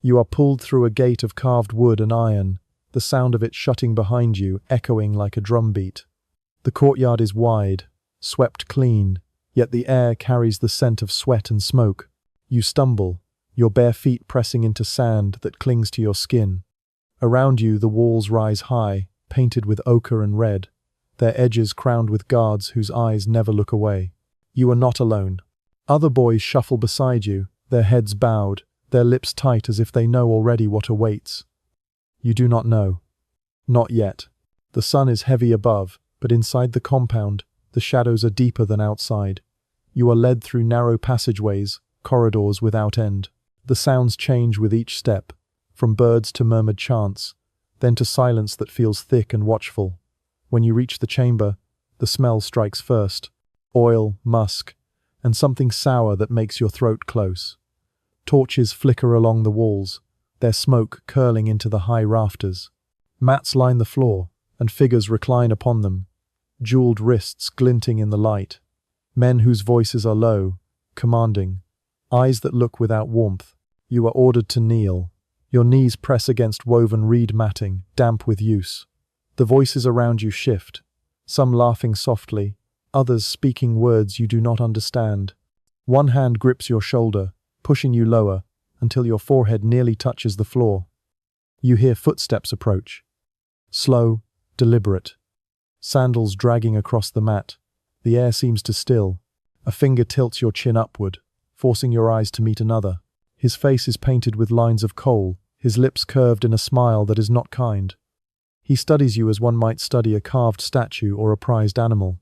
You are pulled through a gate of carved wood and iron, the sound of it shutting behind you echoing like a drumbeat. The courtyard is wide, swept clean, yet the air carries the scent of sweat and smoke. You stumble, your bare feet pressing into sand that clings to your skin. Around you the walls rise high, painted with ochre and red, their edges crowned with guards whose eyes never look away. You are not alone. Other boys shuffle beside you, their heads bowed, their lips tight as if they know already what awaits. You do not know. Not yet. The sun is heavy above, but inside the compound, the shadows are deeper than outside. You are led through narrow passageways, corridors without end. The sounds change with each step, from birds to murmured chants, then to silence that feels thick and watchful. When you reach the chamber, the smell strikes first. Oil, musk, and something sour that makes your throat close. Torches flicker along the walls, their smoke curling into the high rafters. Mats line the floor, and figures recline upon them, jeweled wrists glinting in the light. Men whose voices are low, commanding, eyes that look without warmth. You are ordered to kneel. Your knees press against woven reed matting, damp with use. The voices around you shift, some laughing softly, others speaking words you do not understand. One hand grips your shoulder, pushing you lower, until your forehead nearly touches the floor. You hear footsteps approach. Slow, deliberate. Sandals dragging across the mat. The air seems to still. A finger tilts your chin upward, forcing your eyes to meet another. His face is painted with lines of coal, his lips curved in a smile that is not kind. He studies you as one might study a carved statue or a prized animal.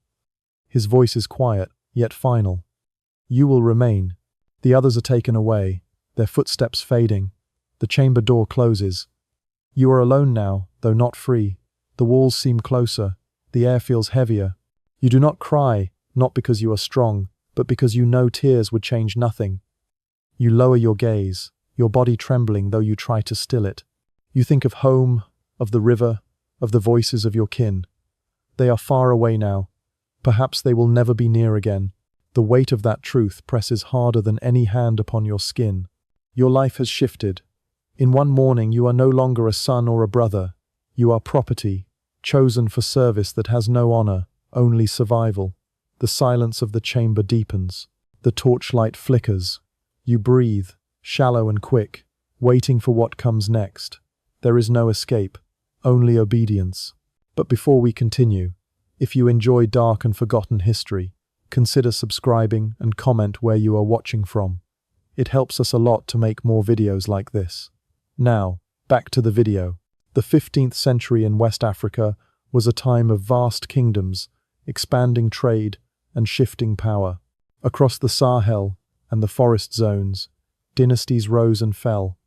His voice is quiet, yet final. You will remain. The others are taken away, their footsteps fading. The chamber door closes. You are alone now, though not free. The walls seem closer. The air feels heavier. You do not cry, not because you are strong, but because you know tears would change nothing. You lower your gaze, your body trembling though you try to still it. You think of home, of the river, of the voices of your kin. They are far away now. Perhaps they will never be near again. The weight of that truth presses harder than any hand upon your skin. Your life has shifted. In one morning you are no longer a son or a brother. You are property, chosen for service that has no honor, only survival. The silence of the chamber deepens. The torchlight flickers. You breathe, shallow and quick, waiting for what comes next. There is no escape, only obedience. But before we continue, if you enjoy dark and forgotten history, consider subscribing and comment where you are watching from. It helps us a lot to make more videos like this. Now, back to the video. The 15th century in West Africa was a time of vast kingdoms, expanding trade and shifting power. Across the Sahel and the forest zones, dynasties rose and fell,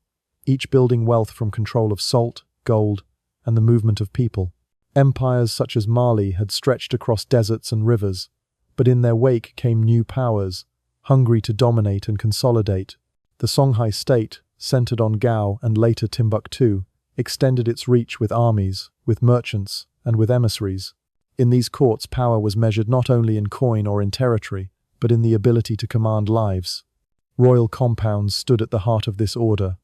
each building wealth from control of salt, gold, and the movement of people. Empires such as Mali had stretched across deserts and rivers, but in their wake came new powers, hungry to dominate and consolidate. The Songhai state, centered on Gao and later Timbuktu, extended its reach with armies, with merchants, and with emissaries. In these courts, power was measured not only in coin or in territory, but in the ability to command lives. Royal compounds stood at the heart of this order.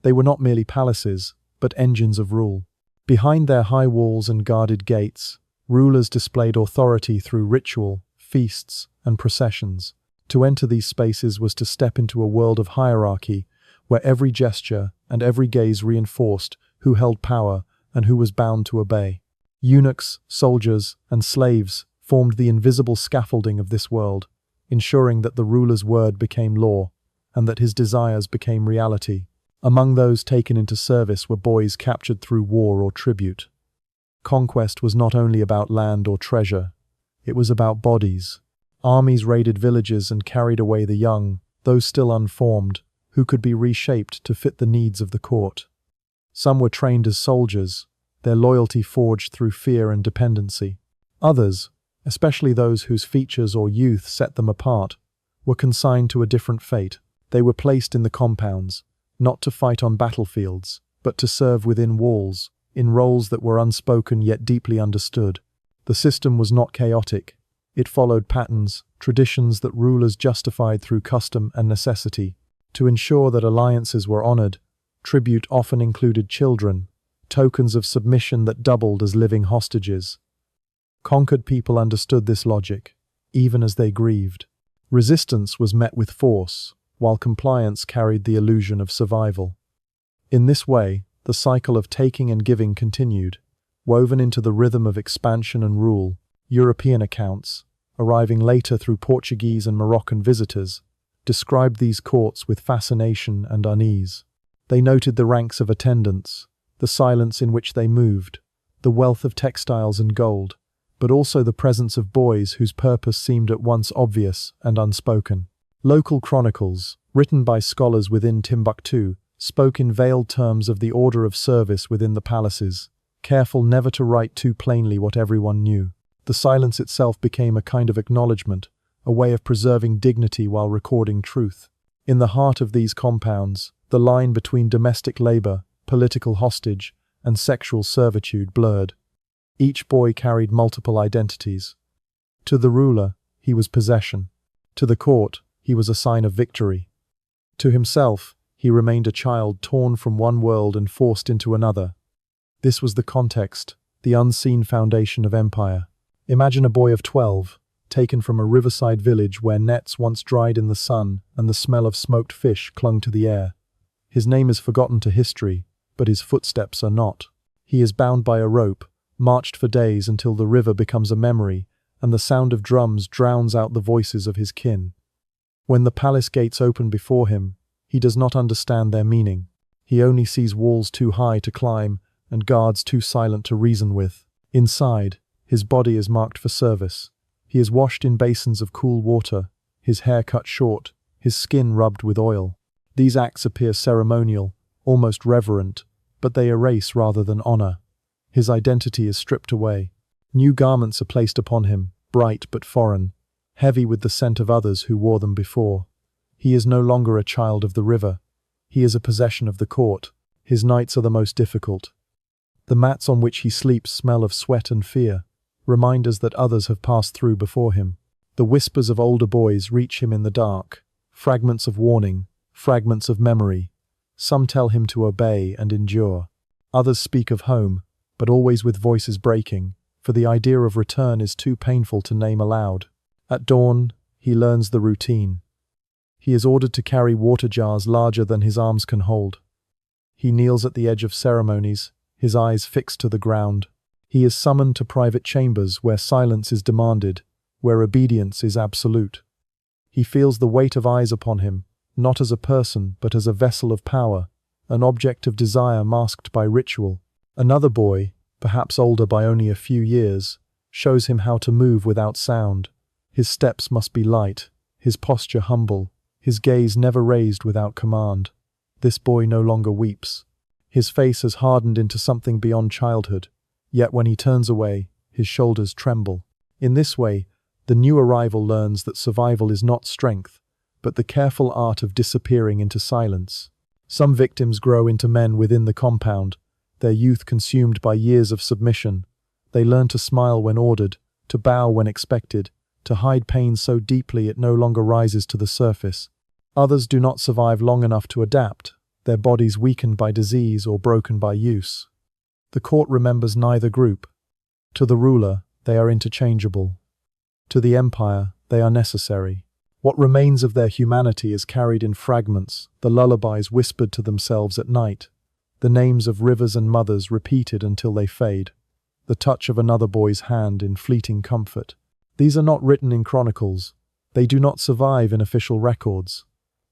They were not merely palaces, but engines of rule. Behind their high walls and guarded gates, rulers displayed authority through ritual, feasts, and processions. To enter these spaces was to step into a world of hierarchy, where every gesture and every gaze reinforced who held power and who was bound to obey. Eunuchs, soldiers, and slaves formed the invisible scaffolding of this world, ensuring that the ruler's word became law, and that his desires became reality. Among those taken into service were boys captured through war or tribute. Conquest was not only about land or treasure, it was about bodies. Armies raided villages and carried away the young, those still unformed, who could be reshaped to fit the needs of the court. Some were trained as soldiers, their loyalty forged through fear and dependency. Others, especially those whose features or youth set them apart, were consigned to a different fate. They were placed in the compounds, not to fight on battlefields, but to serve within walls, in roles that were unspoken yet deeply understood. The system was not chaotic. It followed patterns, traditions that rulers justified through custom and necessity. To ensure that alliances were honored, Tribute often included children, tokens of submission that doubled as living hostages. Conquered people understood this logic, even as they grieved. Resistance was met with force, while compliance carried the illusion of survival. In this way, the cycle of taking and giving continued, woven into the rhythm of expansion and rule. European accounts, arriving later through Portuguese and Moroccan visitors, described these courts with fascination and unease. They noted the ranks of attendants, the silence in which they moved, the wealth of textiles and gold, but also the presence of boys whose purpose seemed at once obvious and unspoken. Local chronicles, written by scholars within Timbuktu, spoke in veiled terms of the order of service within the palaces, careful never to write too plainly what everyone knew. The silence itself became a kind of acknowledgement, a way of preserving dignity while recording truth. In the heart of these compounds, the line between domestic labor, political hostage, and sexual servitude blurred. Each boy carried multiple identities. To the ruler, he was possession. To the court, he was a sign of victory. To himself, he remained a child torn from one world and forced into another. This was the context, the unseen foundation of empire. Imagine a boy of 12, taken from a riverside village where nets once dried in the sun and the smell of smoked fish clung to the air. His name is forgotten to history, but his footsteps are not. He is bound by a rope, marched for days until the river becomes a memory, and the sound of drums drowns out the voices of his kin. When the palace gates open before him, he does not understand their meaning. He only sees walls too high to climb and guards too silent to reason with. Inside, his body is marked for service. He is washed in basins of cool water, his hair cut short, his skin rubbed with oil. These acts appear ceremonial, almost reverent, but they erase rather than honor. His identity is stripped away. New garments are placed upon him, bright but foreign, heavy with the scent of others who wore them before. He is no longer a child of the river. He is a possession of the court. His nights are the most difficult. The mats on which he sleeps smell of sweat and fear, reminders that others have passed through before him. The whispers of older boys reach him in the dark, fragments of warning, fragments of memory. Some tell him to obey and endure. Others speak of home, but always with voices breaking, for the idea of return is too painful to name aloud. At dawn, he learns the routine. He is ordered to carry water jars larger than his arms can hold. He kneels at the edge of ceremonies, his eyes fixed to the ground. He is summoned to private chambers where silence is demanded, where obedience is absolute. He feels the weight of eyes upon him, not as a person but as a vessel of power, an object of desire masked by ritual. Another boy, perhaps older by only a few years, shows him how to move without sound. His steps must be light, his posture humble, his gaze never raised without command. This boy no longer weeps. His face has hardened into something beyond childhood, yet when he turns away, his shoulders tremble. In this way, the new arrival learns that survival is not strength, but the careful art of disappearing into silence. Some victims grow into men within the compound, their youth consumed by years of submission. They learn to smile when ordered, to bow when expected, to hide pain so deeply it no longer rises to the surface. Others do not survive long enough to adapt, their bodies weakened by disease or broken by use. The court remembers neither group. To the ruler, they are interchangeable. To the empire, they are necessary. What remains of their humanity is carried in fragments, the lullabies whispered to themselves at night, the names of rivers and mothers repeated until they fade, the touch of another boy's hand in fleeting comfort. These are not written in chronicles. They do not survive in official records.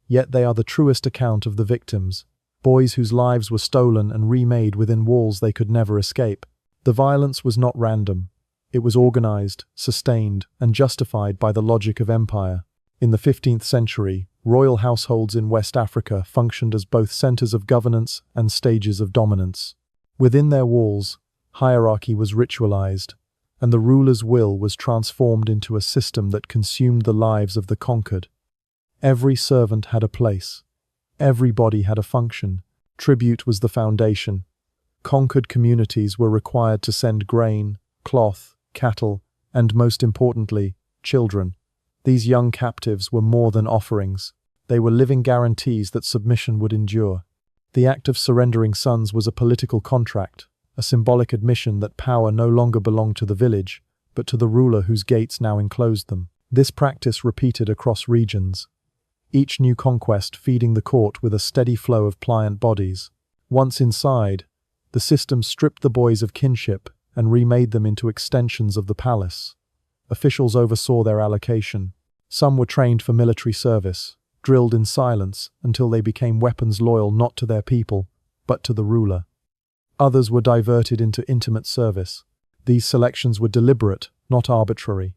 Yet they are the truest account of the victims, boys whose lives were stolen and remade within walls they could never escape. The violence was not random. It was organized, sustained, and justified by the logic of empire. In the 15th century, royal households in West Africa functioned as both centers of governance and stages of dominance. Within their walls, hierarchy was ritualized, and the ruler's will was transformed into a system that consumed the lives of the conquered. Every servant had a place. Every body had a function. Tribute was the foundation. Conquered communities were required to send grain, cloth, cattle, and most importantly, children. These young captives were more than offerings. They were living guarantees that submission would endure. The act of surrendering sons was a political contract, a symbolic admission that power no longer belonged to the village, but to the ruler whose gates now enclosed them. This practice repeated across regions, each new conquest feeding the court with a steady flow of pliant bodies. Once inside, the system stripped the boys of kinship and remade them into extensions of the palace. Officials oversaw their allocation. Some were trained for military service, drilled in silence until they became weapons loyal not to their people, but to the ruler. Others were diverted into intimate service. These selections were deliberate, not arbitrary.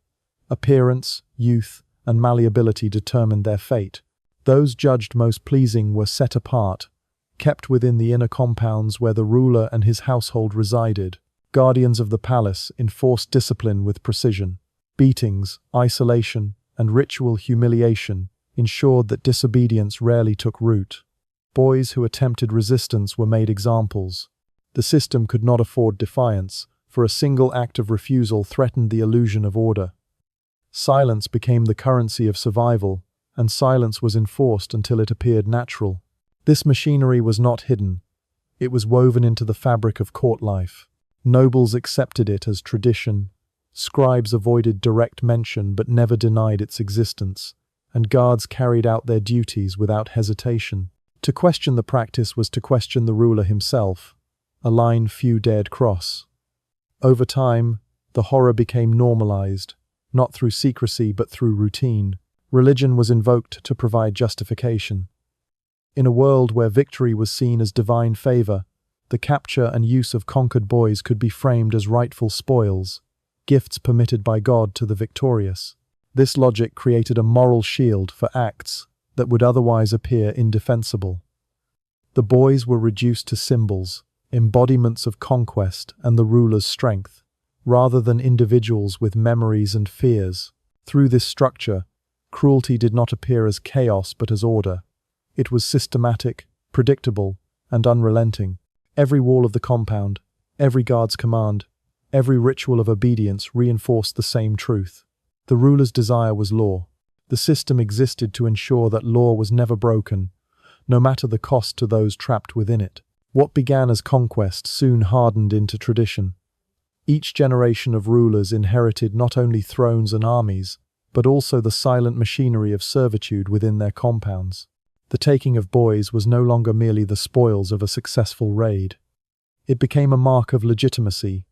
Appearance, youth, and malleability determined their fate. Those judged most pleasing were set apart, kept within the inner compounds where the ruler and his household resided. Guardians of the palace enforced discipline with precision. Beatings, isolation, and ritual humiliation ensured that disobedience rarely took root. Boys who attempted resistance were made examples. The system could not afford defiance, for a single act of refusal threatened the illusion of order. Silence became the currency of survival, and silence was enforced until it appeared natural. This machinery was not hidden. It was woven into the fabric of court life. Nobles accepted it as tradition. Scribes avoided direct mention but never denied its existence, and guards carried out their duties without hesitation. To question the practice was to question the ruler himself, a line few dared cross. Over time, the horror became normalized, not through secrecy but through routine. Religion was invoked to provide justification. In a world where victory was seen as divine favor, the capture and use of conquered boys could be framed as rightful spoils, gifts permitted by God to the victorious. This logic created a moral shield for acts that would otherwise appear indefensible. The boys were reduced to symbols, embodiments of conquest and the ruler's strength, rather than individuals with memories and fears. Through this structure, cruelty did not appear as chaos but as order. It was systematic, predictable, and unrelenting. Every wall of the compound, every guard's command, every ritual of obedience reinforced the same truth. The ruler's desire was law. The system existed to ensure that law was never broken, no matter the cost to those trapped within it. What began as conquest soon hardened into tradition. Each generation of rulers inherited not only thrones and armies, but also the silent machinery of servitude within their compounds. The taking of boys was no longer merely the spoils of a successful raid. It became a mark of legitimacy,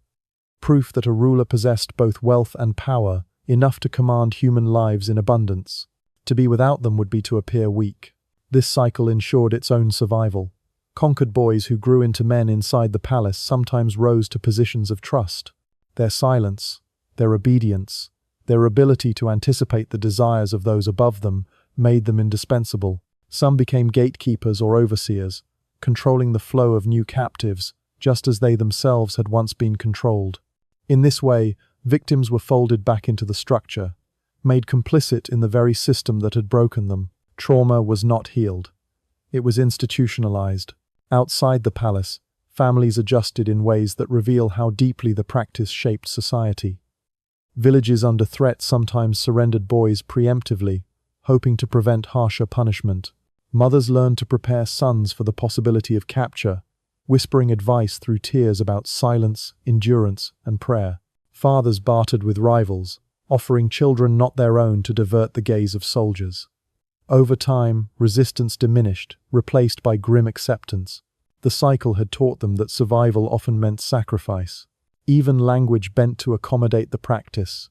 proof that a ruler possessed both wealth and power, enough to command human lives in abundance. To be without them would be to appear weak. This cycle ensured its own survival. Conquered boys who grew into men inside the palace sometimes rose to positions of trust. Their silence, their obedience, their ability to anticipate the desires of those above them made them indispensable. Some became gatekeepers or overseers, controlling the flow of new captives, just as they themselves had once been controlled. In this way, victims were folded back into the structure, made complicit in the very system that had broken them. Trauma was not healed. It was institutionalized. Outside the palace, families adjusted in ways that reveal how deeply the practice shaped society. Villages under threat sometimes surrendered boys preemptively, hoping to prevent harsher punishment. Mothers learned to prepare sons for the possibility of capture, whispering advice through tears about silence, endurance, and prayer. Fathers bartered with rivals, offering children not their own to divert the gaze of soldiers. Over time, resistance diminished, replaced by grim acceptance. The cycle had taught them that survival often meant sacrifice. Even language bent to accommodate the practice.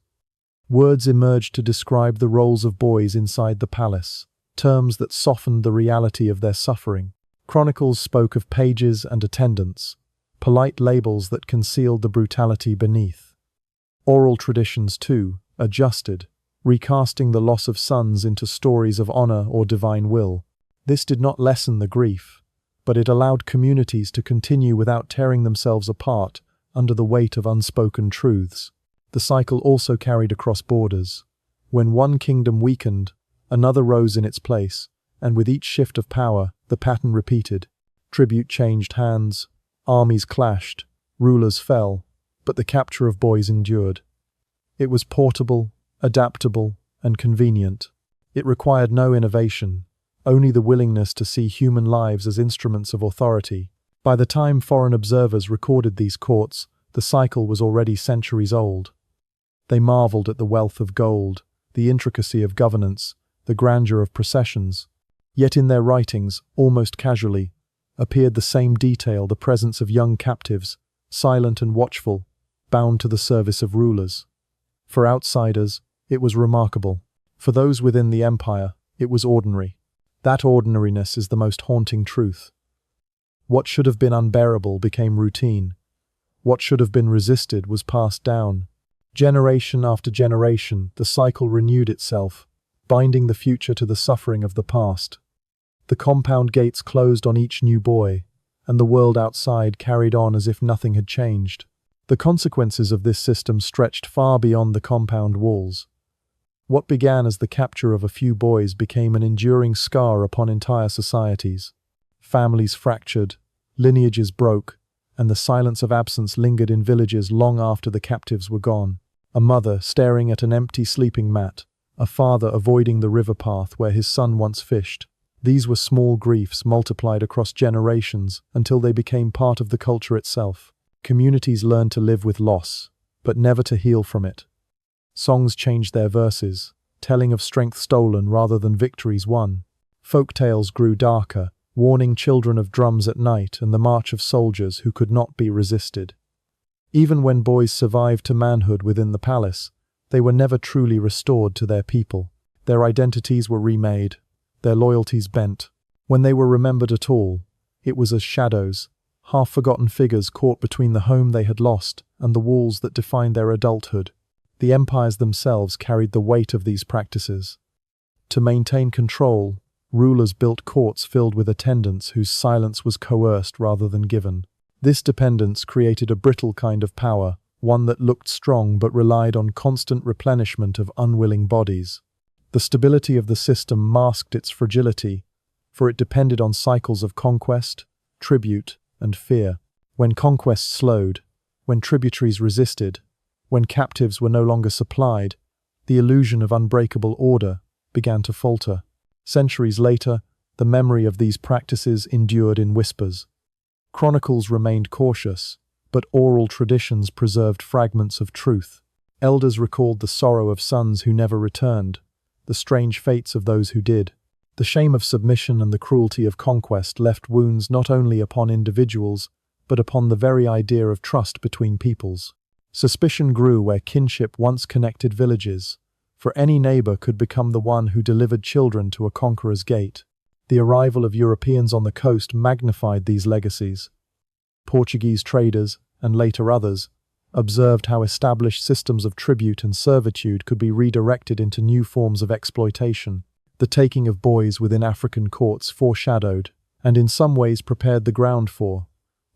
Words emerged to describe the roles of boys inside the palace, terms that softened the reality of their suffering. Chronicles spoke of pages and attendants, polite labels that concealed the brutality beneath. Oral traditions, too, adjusted, recasting the loss of sons into stories of honor or divine will. This did not lessen the grief, but it allowed communities to continue without tearing themselves apart under the weight of unspoken truths. The cycle also carried across borders. When one kingdom weakened, another rose in its place, and with each shift of power, the pattern repeated. Tribute changed hands, armies clashed, rulers fell, but the capture of boys endured. It was portable, adaptable, and convenient. It required no innovation, only the willingness to see human lives as instruments of authority. By the time foreign observers recorded these courts, the cycle was already centuries old. They marveled at the wealth of gold, the intricacy of governance, the grandeur of processions. Yet in their writings, almost casually, appeared the same detail: the presence of young captives, silent and watchful, bound to the service of rulers. For outsiders, it was remarkable. For those within the empire, it was ordinary. That ordinariness is the most haunting truth. What should have been unbearable became routine. What should have been resisted was passed down. Generation after generation, the cycle renewed itself, binding the future to the suffering of the past. The compound gates closed on each new boy, and the world outside carried on as if nothing had changed. The consequences of this system stretched far beyond the compound walls. What began as the capture of a few boys became an enduring scar upon entire societies. Families fractured, lineages broke, and the silence of absence lingered in villages long after the captives were gone. A mother staring at an empty sleeping mat, a father avoiding the river path where his son once fished. These were small griefs multiplied across generations until they became part of the culture itself. Communities learned to live with loss, but never to heal from it. Songs changed their verses, telling of strength stolen rather than victories won. Folk tales grew darker, warning children of drums at night and the march of soldiers who could not be resisted. Even when boys survived to manhood within the palace, they were never truly restored to their people. Their identities were remade, their loyalties bent. When they were remembered at all, it was as shadows, half-forgotten figures caught between the home they had lost and the walls that defined their adulthood. The empires themselves carried the weight of these practices. To maintain control, rulers built courts filled with attendants whose silence was coerced rather than given. This dependence created a brittle kind of power, one that looked strong but relied on constant replenishment of unwilling bodies. The stability of the system masked its fragility, for it depended on cycles of conquest, tribute, and fear. When conquest slowed, when tributaries resisted, when captives were no longer supplied, the illusion of unbreakable order began to falter. Centuries later, the memory of these practices endured in whispers. Chronicles remained cautious, but oral traditions preserved fragments of truth. Elders recalled the sorrow of sons who never returned, the strange fates of those who did. The shame of submission and the cruelty of conquest left wounds not only upon individuals, but upon the very idea of trust between peoples. Suspicion grew where kinship once connected villages, for any neighbor could become the one who delivered children to a conqueror's gate. The arrival of Europeans on the coast magnified these legacies. Portuguese traders, and later others, observed how established systems of tribute and servitude could be redirected into new forms of exploitation. The taking of boys within African courts foreshadowed, and in some ways prepared the ground for,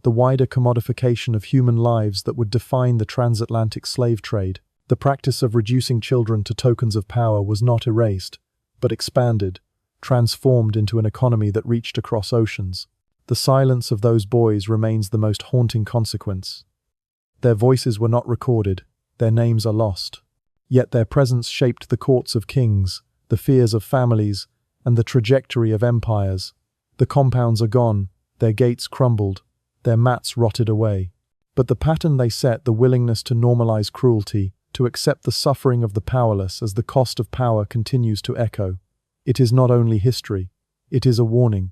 the wider commodification of human lives that would define the transatlantic slave trade. The practice of reducing children to tokens of power was not erased, but expanded, transformed into an economy that reached across oceans. The silence of those boys remains the most haunting consequence. Their voices were not recorded, their names are lost. Yet their presence shaped the courts of kings, the fears of families, and the trajectory of empires. The compounds are gone, their gates crumbled, their mats rotted away. But the pattern they set, the willingness to normalize cruelty, to accept the suffering of the powerless as the cost of power, continues to echo. It is not only history, it is a warning.